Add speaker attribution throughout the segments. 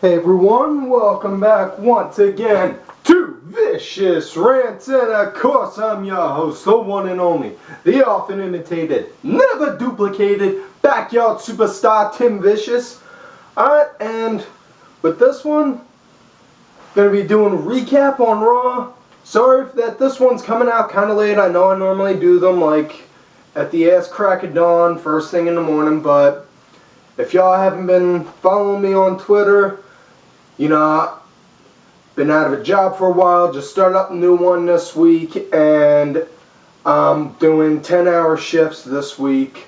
Speaker 1: Hey everyone, welcome back once again to Vicious Rants, and of course I'm your host, the one and only, the often imitated, never duplicated, backyard superstar Tim Vicious. And with this one, gonna be doing a recap on Raw. Sorry that this one's coming out kind of late. I know I normally do them like at the ass crack of dawn, first thing in the morning, but if y'all haven't been following me on Twitter, you know, been out of a job for a while, just started up a new one this week, and I'm doing 10-hour shifts this week,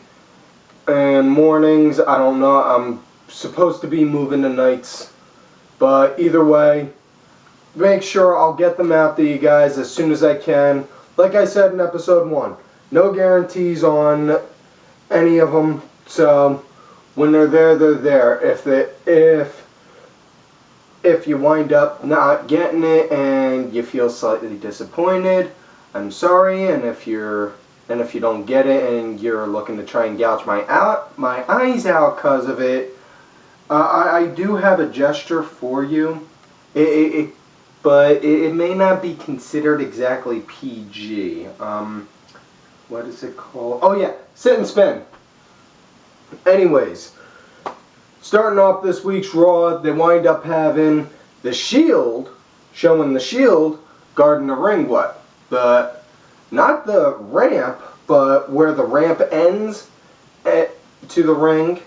Speaker 1: and mornings, I don't know, I'm supposed to be moving to nights, but either way, make sure I'll get them out to you guys as soon as I can. Like I said in episode 1, no guarantees on any of them, so when they're there, they're there. If you wind up not getting it and you feel slightly disappointed, I'm sorry. And if you don't get it and you're looking to try and gouge my eyes out because of it, I do have a gesture for you. But it may not be considered exactly PG. What is it called? Oh yeah, sit and spin. Anyways, starting off this week's Raw, they wind up having the Shield, showing the Shield guarding the ring. Not the ramp, but where the ramp ends to the ring,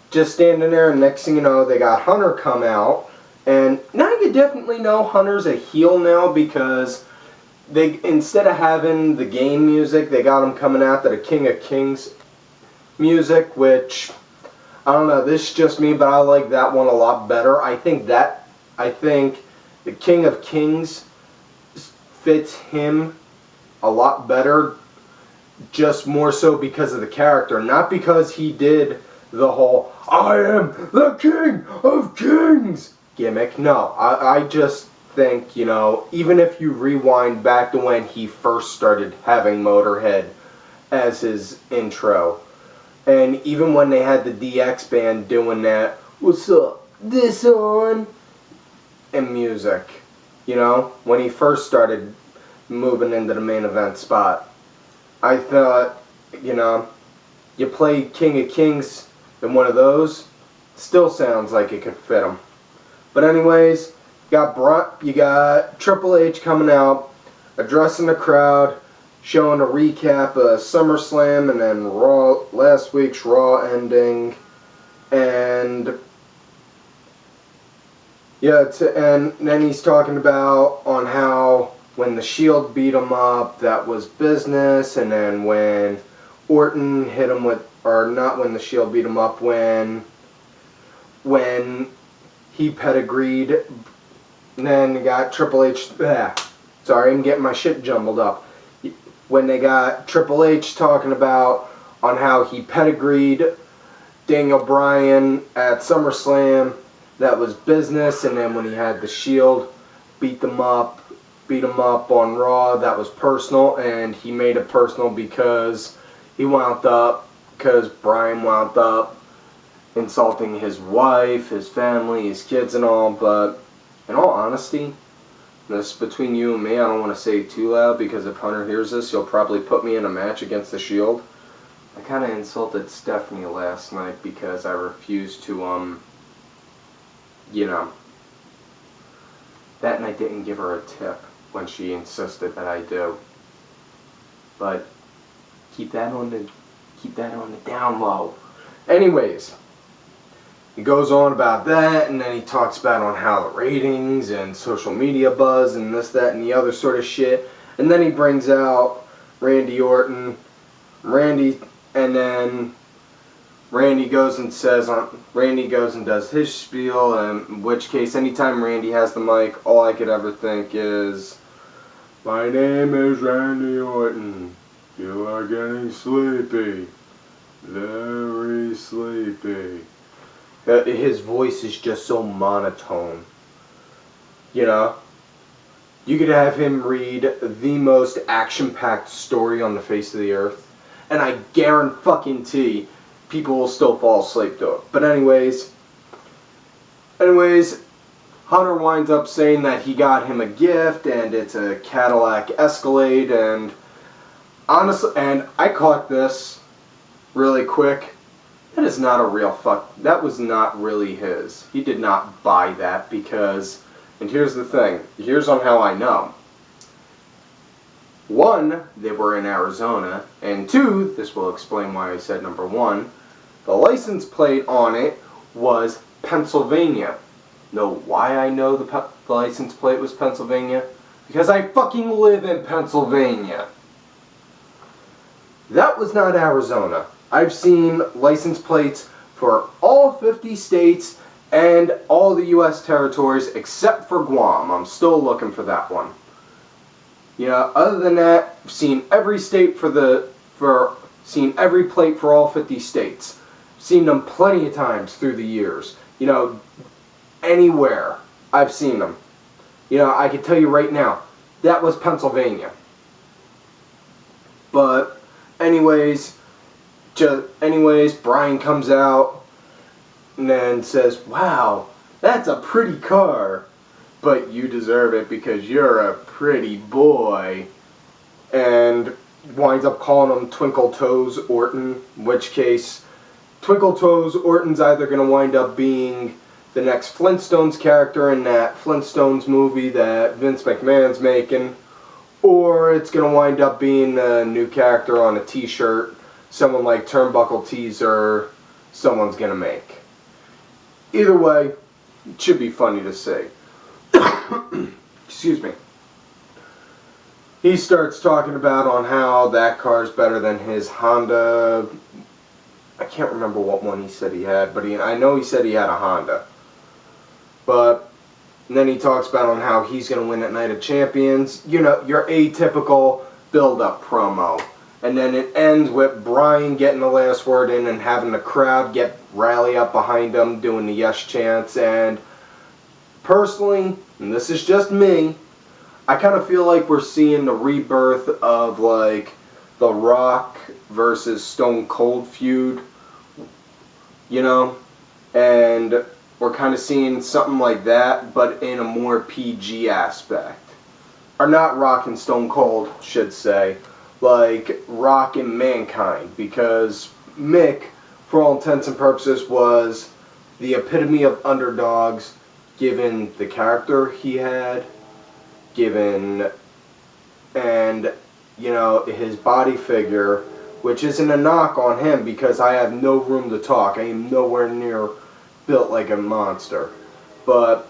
Speaker 1: just standing there, and next thing you know, they got Hunter come out, and now you definitely know Hunter's a heel now, because they, instead of having the game music, they got him coming out to the King of Kings music, which, I don't know, this is just me, but I like that one a lot better. I think the King of Kings fits him a lot better, just more so because of the character, not because he did the whole "I am the King of Kings" gimmick. No, I just think, you know, even if you rewind back to when he first started having Motorhead as his intro, and even when they had the DX band doing that, "What's up, this on?" and music, you know, when he first started moving into the main event spot, I thought, you know, you play King of Kings in one of those, still sounds like it could fit him. But anyways, you got Triple H coming out, addressing the crowd, showing a recap of SummerSlam and then Raw, last week's Raw ending, and yeah, and then he's talking about on how when the Shield beat him up, that was business, and then when Orton hit him with, or not when the Shield beat him up, when he pedigreed, and then you got Triple H, sorry, I'm getting my shit jumbled up. When they got Triple H talking about on how he pedigreed Daniel Bryan at SummerSlam, that was business, and then when he had the Shield beat him up on Raw, that was personal, and he made it personal because Bryan wound up insulting his wife, his family, his kids and all. But in all honesty, this is between you and me, I don't want to say it too loud, because if Hunter hears this, he'll probably put me in a match against the Shield. I kind of insulted Stephanie last night because I refused to, you know, that night didn't give her a tip when she insisted that I do. But keep that on the down low. Anyways, he goes on about that, and then he talks about on how the ratings and social media buzz and this, that, and the other sort of shit. And then he brings out Randy Orton. And then Randy goes and does his spiel, in which case, anytime Randy has the mic, all I could ever think is, "My name is Randy Orton. You are getting sleepy. Very sleepy." His voice is just so monotone. You know? You could have him read the most action-packed story on the face of the earth, and I guarantee people will still fall asleep to it. But anyways, Hunter winds up saying that he got him a gift, and it's a Cadillac Escalade, and honestly, and I caught this really quick. That is not a real that was not really his. He did not buy that because, and here's the thing, here's on how I know. One, they were in Arizona, and two, this will explain why I said number one, the license plate on it was Pennsylvania. Know why I know the license plate was Pennsylvania? Because I fucking live in Pennsylvania. That was not Arizona. I've seen license plates for all 50 states and all the U.S. territories except for Guam. I'm still looking for that one. Yeah, other than that, I've seen every state seen every plate for all 50 states. Seen them plenty of times through the years. You know, anywhere I've seen them. You know, I can tell you right now, that was Pennsylvania. But anyways, Brian comes out and then says, "Wow, that's a pretty car, but you deserve it because you're a pretty boy," and winds up calling him Twinkle Toes Orton, in which case Twinkle Toes Orton's either going to wind up being the next Flintstones character in that Flintstones movie that Vince McMahon's making, or it's going to wind up being a new character on a t-shirt someone like Turnbuckle Teaser someone's going to make. Either way, it should be funny to see. Excuse me. He starts talking about on how that car's better than his Honda. I can't remember what one he said he had, but I know he said he had a Honda. But then he talks about on how he's going to win at Night of Champions. You know, your atypical build-up promo. And then it ends with Brian getting the last word in and having the crowd rally up behind him, doing the yes chants. And personally, and this is just me, I kind of feel like we're seeing the rebirth of like the Rock versus Stone Cold feud, you know, and we're kind of seeing something like that, but in a more PG aspect. Or not Rock and Stone Cold, should say, like Rock and Mankind, because Mick, for all intents and purposes, was the epitome of underdogs, given the character he had, given, and, you know, his body figure, which isn't a knock on him because I have no room to talk. I am nowhere near built like a monster. But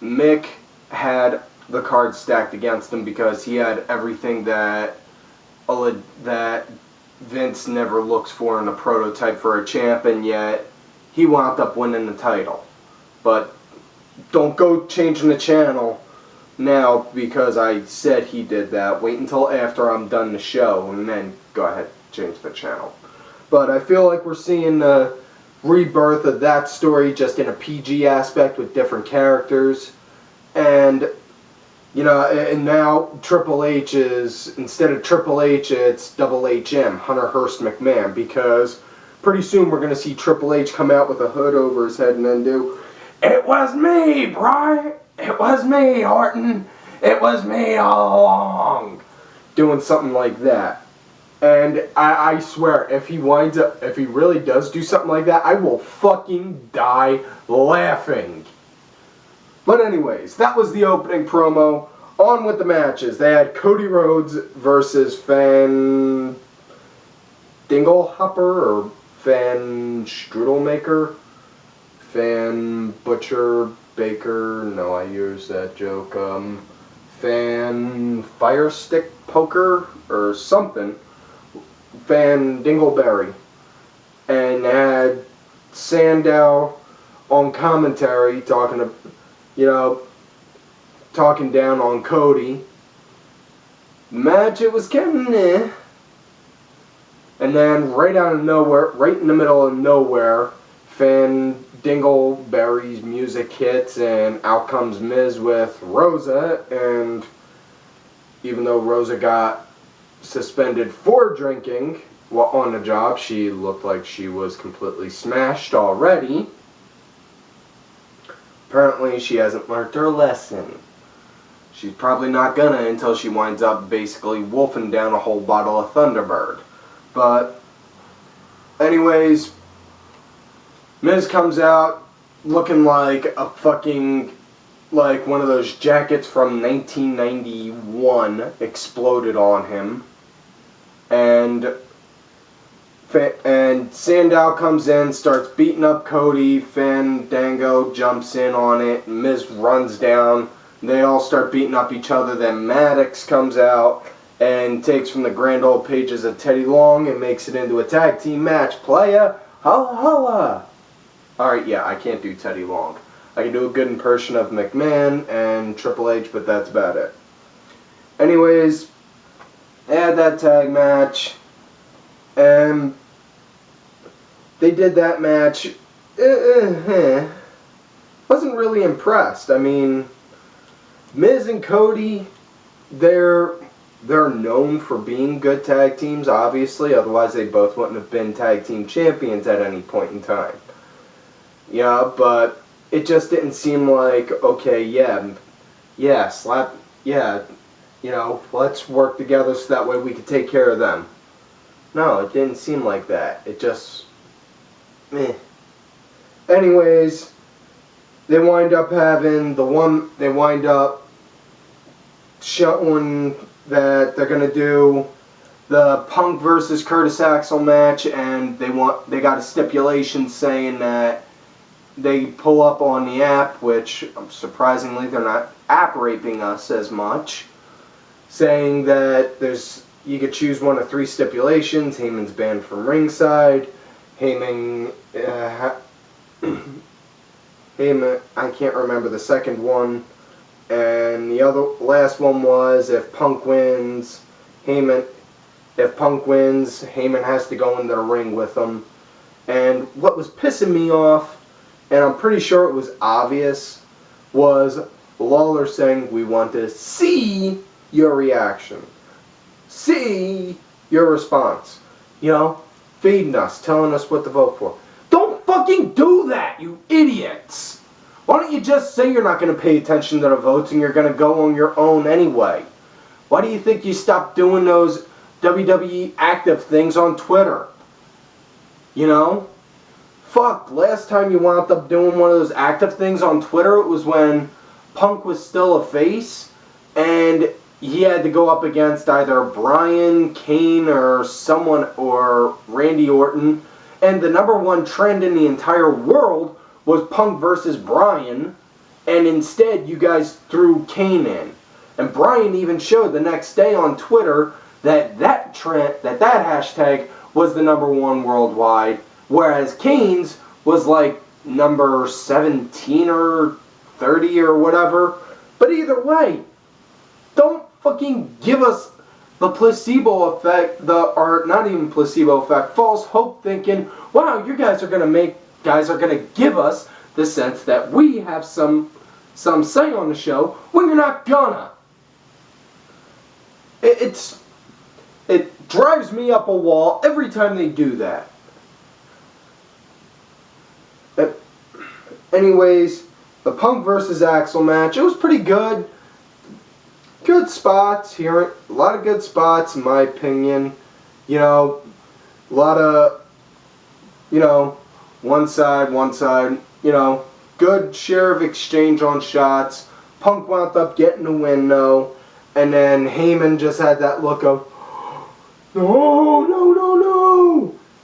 Speaker 1: Mick had the cards stacked against him because he had everything that Vince never looks for in a prototype for a champ, and yet he wound up winning the title. But don't go changing the channel now because I said he did that. Wait until after I'm done the show and then go ahead, change the channel. But I feel like we're seeing the rebirth of that story just in a PG aspect with different characters. And, you know, and now Triple H is, instead of Triple H, it's Double HM, Hunter Hearst McMahon, because pretty soon we're going to see Triple H come out with a hood over his head and then do, "It was me, Brian. It was me, Orton. It was me all along." Doing something like that. And I swear, if he really does do something like that, I will fucking die laughing. But anyways, that was the opening promo. On with the matches. They had Cody Rhodes versus Van Dinglehopper or Van Strudelmaker. Fan Butcher Baker. No, I used that joke. Fan Firestick Poker or something. Van Dingleberry, and had Sandow on commentary talking down on Cody. Match, it was kind of eh. And then right out of nowhere, right in the middle of nowhere, Van Dingleberry's music hits and out comes Miz with Rosa, and even though Rosa got suspended for drinking while on the job, she looked like she was completely smashed already. Apparently she hasn't learned her lesson. She's probably not gonna until she winds up basically wolfing down a whole bottle of Thunderbird. But, anyways, Miz comes out looking like a fucking, like one of those jackets from 1991 exploded on him. And Sandow comes in, starts beating up Cody. Fandango jumps in on it. Miz runs down. They all start beating up each other. Then Maddox comes out and takes from the grand old pages of Teddy Long and makes it into a tag team match. Playa, holla holla. Alright, yeah, I can't do Teddy Long. I can do a good impression of McMahon and Triple H, but that's about it. Anyways, they had that tag match. And they did that match. Wasn't really impressed. I mean, Miz and Cody, they're known for being good tag teams, obviously. Otherwise, they both wouldn't have been tag team champions at any point in time. Yeah, but it just didn't seem like, okay, let's work together so that way we could take care of them. No, it didn't seem like that. It just, meh. Anyways, they wind up showing that they're gonna do the Punk versus Curtis Axel match, and they got a stipulation saying that they pull up on the app, which surprisingly they're not app raping us as much, saying that you could choose one of 3 stipulations. Heyman's banned from ringside. Heyman, I can't remember the second one. And the last one was if Punk wins, Heyman has to go into the ring with him. And what was pissing me off, and I'm pretty sure it was obvious, was Lawler saying, we want to see your reaction. See your response. You know, feeding us, telling us what to vote for. Don't fucking do that, you idiots! Why don't you just say you're not going to pay attention to the votes and you're going to go on your own anyway? Why do you think you stopped doing those WWE active things on Twitter? You know? Fuck, last time you wound up doing one of those active things on Twitter, it was when Punk was still a face, and he had to go up against either Bryan, Kane, or someone, or Randy Orton. And the #1 trend in the entire world was Punk versus Bryan. And instead, you guys threw Kane in. And Bryan even showed the next day on Twitter that hashtag was the #1 worldwide. Whereas Kane's was like number 17 or 30 or whatever. But either way, don't fucking give us the placebo effect, or not even placebo effect, false hope thinking, wow, you guys are gonna give us the sense that we have some say on the show when you're not gonna. It drives me up a wall every time they do that. Anyways, the Punk versus Axel match, it was pretty good. Good spots here, a lot of good spots in my opinion. You know, a lot of, one side, good share of exchange on shots. Punk wound up getting the win though, and then Heyman just had that look of, no,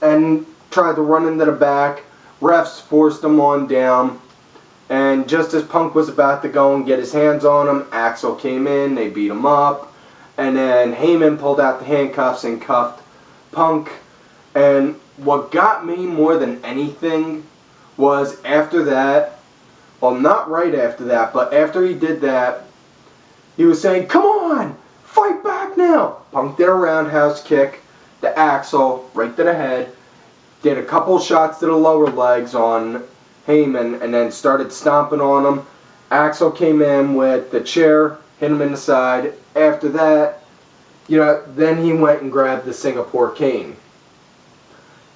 Speaker 1: and tried to run into the back. Refs forced him on down. And just as Punk was about to go and get his hands on him, Axel came in, they beat him up, and then Heyman pulled out the handcuffs and cuffed Punk. And what got me more than anything was after that, well, not right after that, but after he did that, he was saying, come on, fight back now. Punk did a roundhouse kick to Axel, right to the head, did a couple shots to the lower legs on Heyman, and then started stomping on him. Axel came in with the chair, hit him in the side. After that, then he went and grabbed the Singapore cane.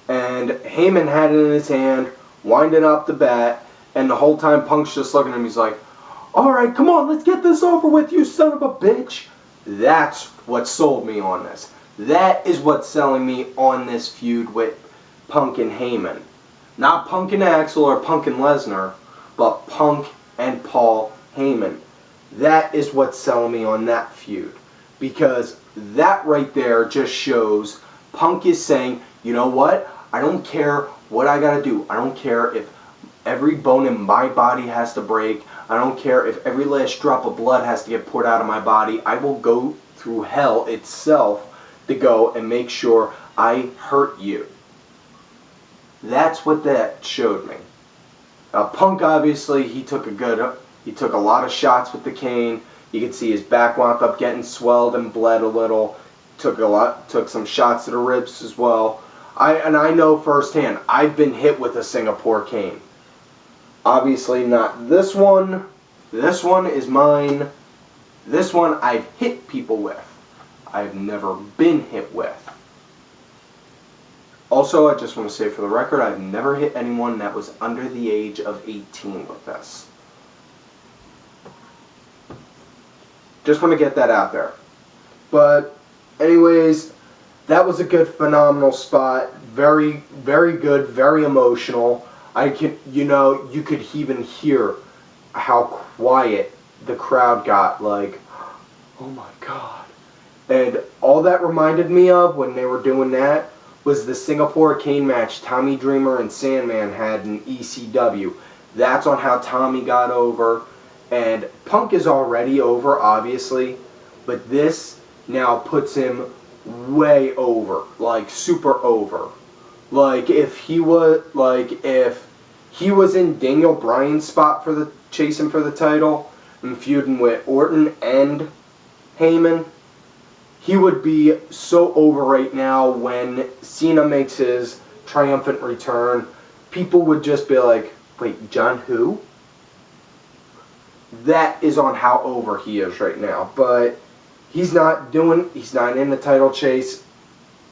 Speaker 1: And Heyman had it in his hand, winding up the bat, And the whole time Punk's just looking at him, he's like, alright, come on, let's get this over with, you son of a bitch. That's what sold me on this. That is what's selling me on this feud with Punk and Heyman. Not Punk and Axel or Punk and Lesnar, but Punk and Paul Heyman. That is what's selling me on that feud. Because that right there just shows Punk is saying, you know what? I don't care what I gotta do. I don't care if every bone in my body has to break. I don't care if every last drop of blood has to get poured out of my body. I will go through hell itself to go and make sure I hurt you. That's what that showed me. Punk, obviously, he took a lot of shots with the cane. You can see his back wound up getting swelled and bled a little. Took some shots to the ribs as well. I know firsthand, I've been hit with a Singapore cane. Obviously not this one. This one is mine. This one I've hit people with. I've never been hit with. Also, I just want to say for the record, I've never hit anyone that was under the age of 18 with this. Just want to get that out there. But anyways, that was a good, phenomenal spot. Very, very good, very emotional. You could even hear how quiet the crowd got. Like, oh my God. And all that reminded me of when they were doing that was the Singapore cane match Tommy Dreamer and Sandman had in ECW. That's on how Tommy got over. And Punk is already over, obviously, but this now puts him way over, like super over. Like if he was in Daniel Bryan's spot for the chasing for the title and feuding with Orton and Heyman, he would be so over right now. When Cena makes his triumphant return, people would just be like, wait, John who? That is on how over he is right now. But he's not in the title chase.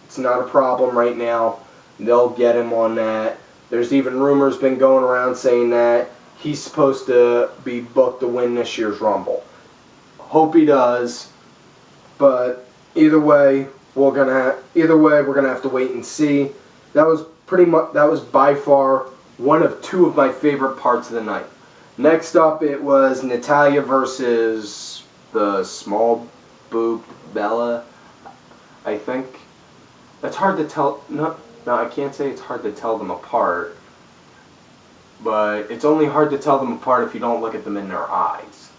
Speaker 1: It's not a problem right now. They'll get him on that. There's even rumors been going around saying that he's supposed to be booked to win this year's Rumble. Hope he does. But either way, we're gonna have to wait and see. That was by far one of two of my favorite parts of the night. Next up, it was Natalya versus the small boob Bella, I think. It's hard to tell. No, I can't say it's hard to tell them apart. But it's only hard to tell them apart if you don't look at them in their eyes.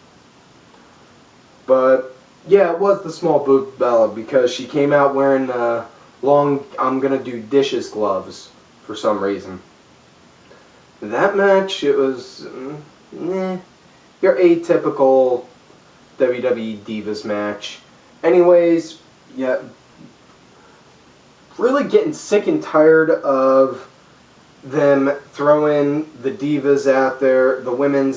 Speaker 1: But yeah, it was the small boob Bella because she came out wearing long I'm gonna do dishes gloves for some reason. That match, it was your atypical WWE Divas match. Anyways, yeah, really getting sick and tired of them throwing the divas out there, the women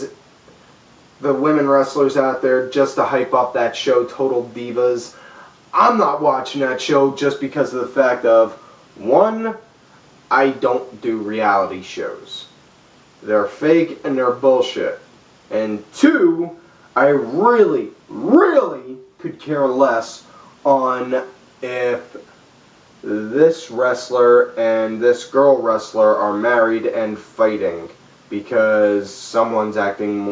Speaker 1: wrestlers out there just to hype up that show, Total Divas. I'm not watching that show just because of the fact of, one, I don't do reality shows. They're fake and they're bullshit. And two, I really, really could care less on if this wrestler and this girl wrestler are married and fighting because someone's doing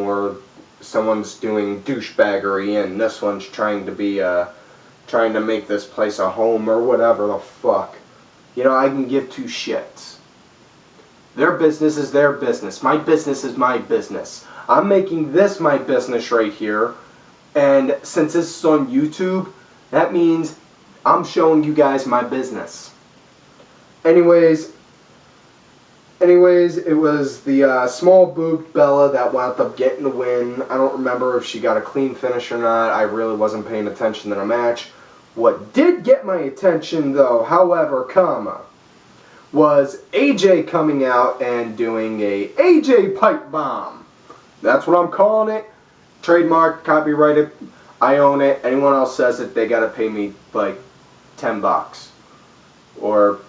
Speaker 1: douchebaggery and this one's trying to make this place a home or whatever the fuck. You know, I can give two shits. Their business is their business. My business is my business. I'm making this my business right here. And since this is on YouTube, that means I'm showing you guys my business. Anyways, it was the small boobed Bella that wound up getting the win. I don't remember if she got a clean finish or not. I really wasn't paying attention to the match. What did get my attention, though, however, was AJ coming out and doing a AJ pipe bomb. That's what I'm calling it. Trademark, copyrighted. I own it. Anyone else says it, they gotta pay me like $10 or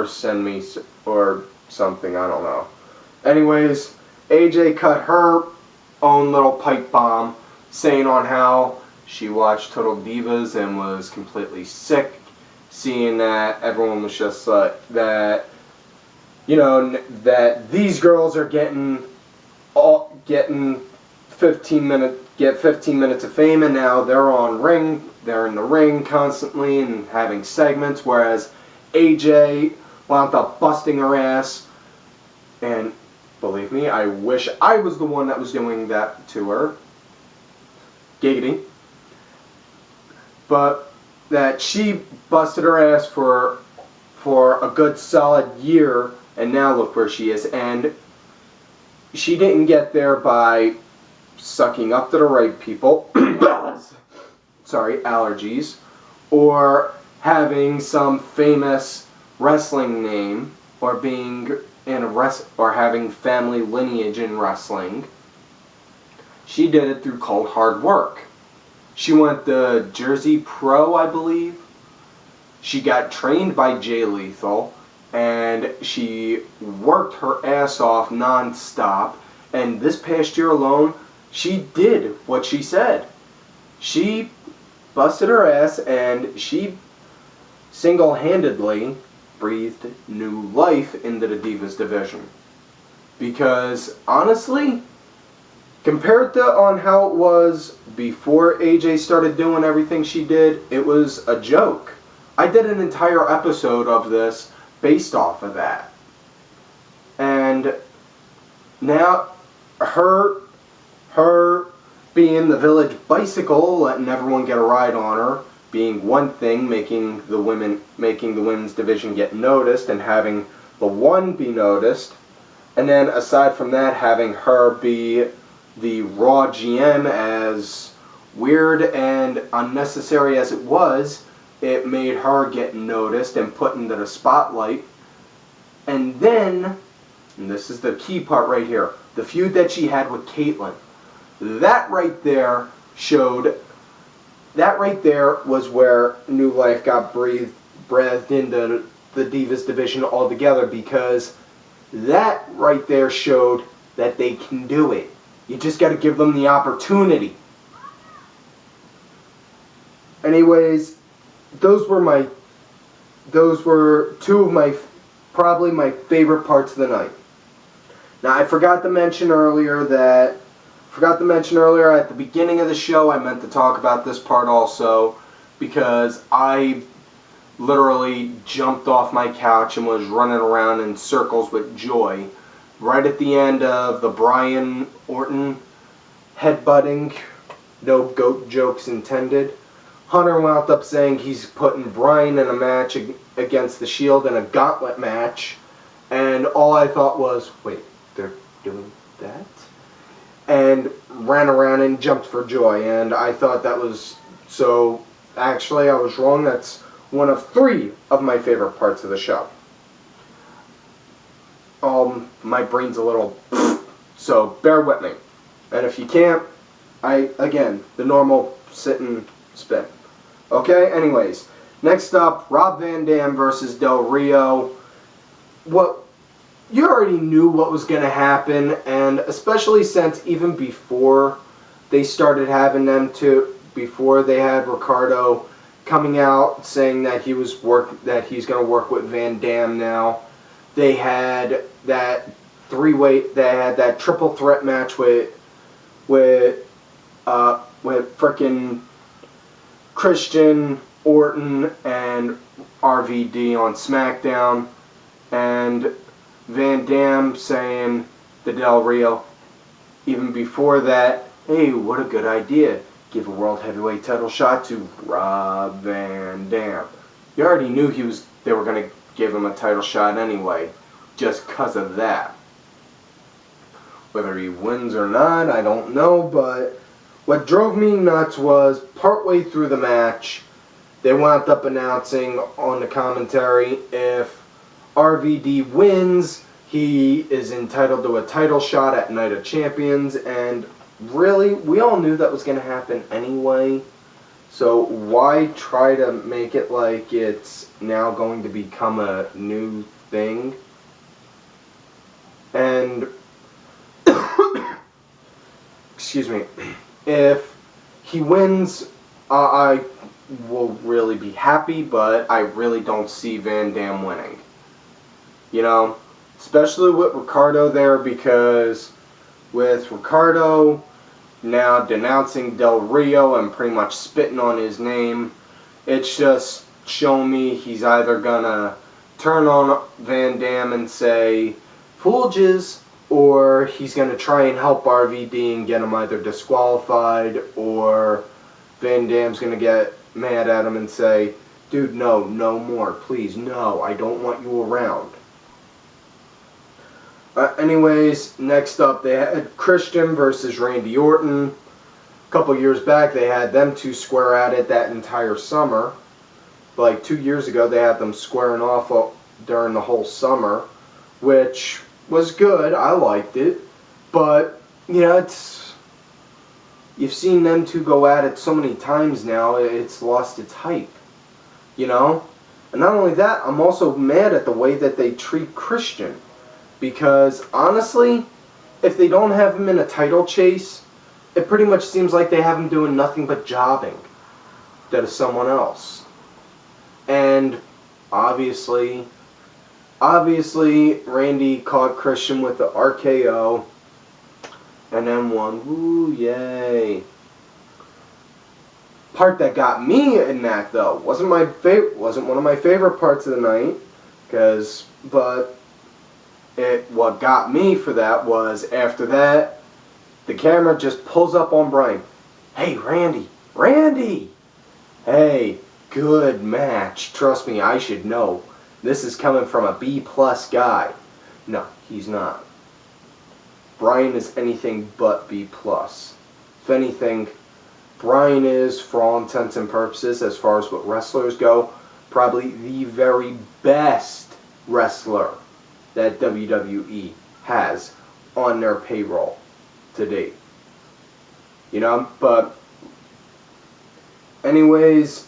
Speaker 1: send me or something. I don't know. Anyways, AJ cut her own little pipe bomb, saying on how she watched Total Divas and was completely sick, seeing that everyone was just like that. That these girls are getting 15 minutes of fame, and now they're in the ring constantly and having segments, whereas AJ wound up busting her ass. And believe me, I wish I was the one that was doing that to her. Giggity. But that she busted her ass for a good solid year, and now look where she is. And she didn't get there by sucking up to the right people, sorry, allergies, or having some famous wrestling name, or being in or having family lineage in wrestling. She did it through cold hard work. She went to Jersey Pro, I believe. She got trained by Jay Lethal, and she worked her ass off non-stop. And this past year alone, she did what she said. She busted her ass, and she single-handedly breathed new life into the Divas division. Because, honestly, compared to on how it was before AJ started doing everything she did, it was a joke. I did an entire episode of this based off of that. And now, her being the village bicycle, letting everyone get a ride on her, being one thing, making the women's division get noticed and having the one be noticed, and then aside from that, having her be the Raw GM, as weird and unnecessary as it was, it made her get noticed and put into the spotlight. And then, and this is the key part right here, the feud that she had with Caitlyn. That right there was where new life got breathed into the Divas division altogether, because that right there showed that they can do it. You just got to give them the opportunity. Anyways, those were two of probably my favorite parts of the night. Now, I forgot to mention earlier at the beginning of the show, I meant to talk about this part also, because I literally jumped off my couch and was running around in circles with joy right at the end of the Brian Orton headbutting, no goat jokes intended. Hunter wound up saying he's putting Brian in a match against the Shield in a gauntlet match, and all I thought was, wait, they're doing that? And ran around and jumped for joy, and I thought that was, so actually I was wrong. That's one of 3 of my favorite parts of the show. My brain's a little so bear with me. And if you can't, the normal sit and spin. Okay, anyways, next up, Rob Van Dam versus Del Rio. You already knew what was going to happen, and especially since even before they started having before they had Ricardo coming out saying that he's going to work with Van Dam now, they had that triple threat match with frickin' Christian, Orton, and RVD on SmackDown, and Van Dam saying to Del Rio, even before that, hey, what a good idea. Give a World Heavyweight title shot to Rob Van Dam. You already knew they were going to give him a title shot anyway, just because of that. Whether he wins or not, I don't know, but what drove me nuts was partway through the match, they wound up announcing on the commentary if RVD wins, he is entitled to a title shot at Night of Champions, and really, we all knew that was going to happen anyway, so why try to make it like it's now going to become a new thing? And excuse me, if he wins, I will really be happy, but I really don't see Van Dam winning. You know, especially with Ricardo there, because with Ricardo now denouncing Del Rio and pretty much spitting on his name, it's just showing me he's either gonna turn on Van Dam and say, Foolges, or he's gonna try and help RVD and get him either disqualified, or Van Dam's gonna get mad at him and say, dude, no more, please, no, I don't want you around. Anyways, next up they had Christian versus Randy Orton. A couple years back they had them two square at it that entire summer. Like 2 years ago they had them squaring off during the whole summer, which was good. I liked it. But, you know, you've seen them two go at it so many times now, it's lost its hype. You know? And not only that, I'm also mad at the way that they treat Christian. Because, honestly, if they don't have him in a title chase, it pretty much seems like they have him doing nothing but jobbing instead of someone else. And, obviously, Randy caught Christian with the RKO and then won. Woo, yay. Part that got me in that, though, wasn't one of my favorite parts of the night, what got me for that was, after that, the camera just pulls up on Brian. Hey, Randy! Hey, good match. Trust me, I should know. This is coming from a B+ guy. No, he's not. Brian is anything but B+. If anything, Brian is, for all intents and purposes, as far as what wrestlers go, probably the very best wrestler that WWE has on their payroll to date. You know, but anyways,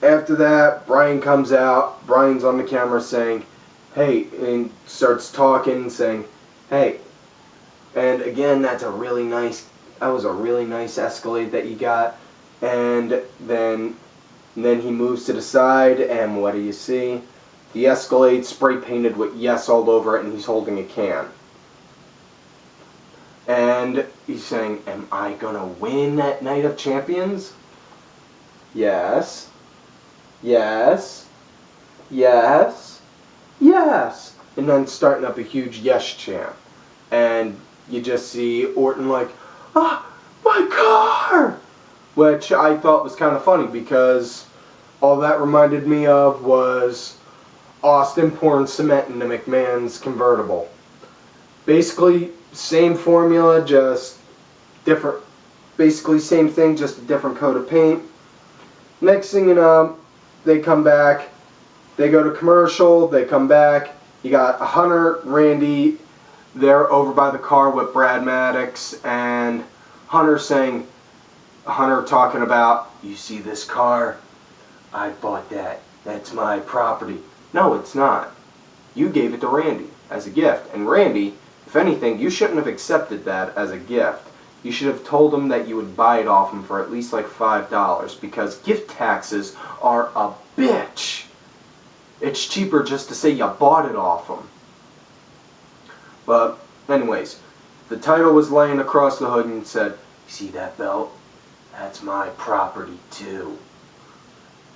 Speaker 1: after that, Brian comes out. Brian's on the camera saying, hey, and starts talking, saying, hey. And again, that was a really nice escalade that you got. And then he moves to the side, and what do you see? The Escalade spray painted with yes all over it, and he's holding a can. And he's saying, am I gonna win that Night of Champions? Yes. Yes. Yes. Yes. And then starting up a huge yes chant. And you just see Orton like, ah, my car! Which I thought was kind of funny, because all that reminded me of was Austin pouring cement into McMahon's convertible. Basically, same formula, just different. Basically, same thing, just a different coat of paint. Next thing you know, they come back. They go to commercial. They come back. You got Hunter, Randy, they're over by the car with Brad Maddox, and Hunter talking about, you see this car? I bought that. That's my property. No, it's not. You gave it to Randy as a gift. And Randy, if anything, you shouldn't have accepted that as a gift. You should have told him that you would buy it off him for at least like $5, because gift taxes are a bitch. It's cheaper just to say you bought it off him. But anyways, the title was laying across the hood and said, you see that belt? That's my property too.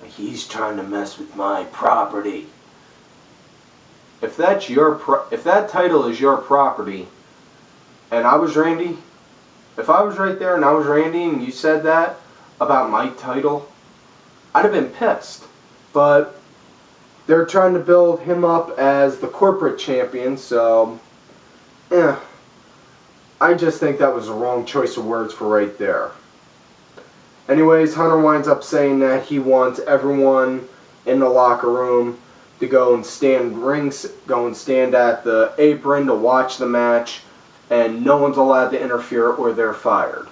Speaker 1: He's trying to mess with my property. If that title is your property, and I was Randy, if I was right there and I was Randy and you said that about my title, I'd have been pissed. But they're trying to build him up as the corporate champion, so I just think that was the wrong choice of words for right there. Anyways, Hunter winds up saying that he wants everyone in the locker room to go and stand at the apron to watch the match, and no one's allowed to interfere or they're fired.